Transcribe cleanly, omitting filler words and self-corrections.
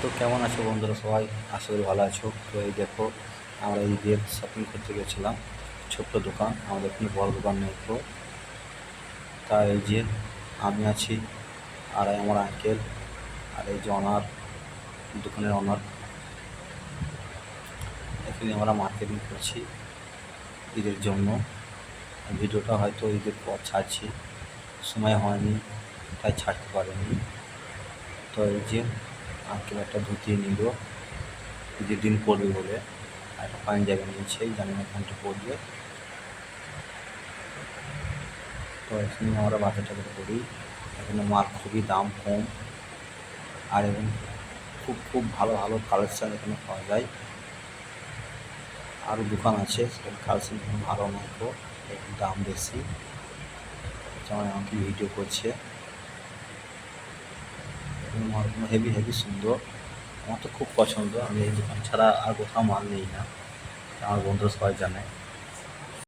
তো কেমন আছো বন্ধুরা সবাই? আশা করি ভালো আছো। তো এই দেখো, আমরা এই ঈদের শপিং করতে গেছিলাম। ছোট্ট দোকান, আমাদের কোনো বড় দোকান নেই। তো তাই এই যে আমি আছি, আর এই আমার আঙ্কেল, আর এই যে অনার, দোকানের অনার। এখানে আমরা মার্কেটিং করছি ঈদের জন্য। ভিডিওটা হয়তো ঈদের পর ছাড়ছি, সময় হয়নি তাই ছাড়তে পারিনি। তো এই যে আঙ্কেল একটা ধুতি নিল ঈদের দিন পরবে বলে, আর একটা পাঞ্জাবি নিয়েছে, জানি না কোনটা পরবে। তো এখানে আমরা বাজার টাজার করি। এখানে মাল খুবই দাম কম, আর এবং খুব খুব ভালো ভালো কালেকশান এখানে পাওয়া যায়। আরও দোকান আছে, সেখানে কালেকশান ভালো নয়, তো একটু দাম বেশি। যেমন আমাকে ভিডিও করছে, মালগুলো হেভি হেভি সুন্দর। আমার তো খুব পছন্দ, আমি এই দোকান ছাড়া আর কোথাও মাল নিই না, আমার বন্ধুরা সবাই জানে।